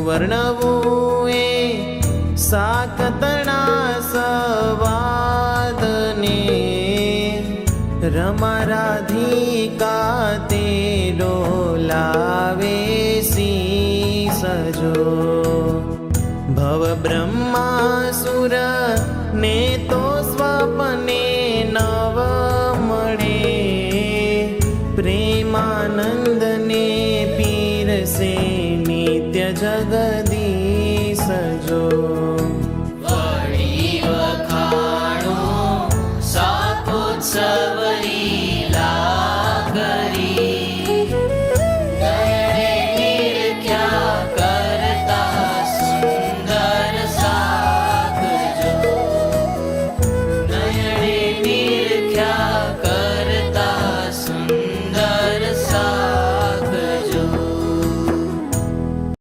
વર્ણવું એ સાકતણા સવાદને रमा राधिका ते डोलावे शीसजो भव ब्रह्मासुर ने तो स्वप्ने नव मळे प्रेमानंद ने पीरसे नित्य जगदीश जो।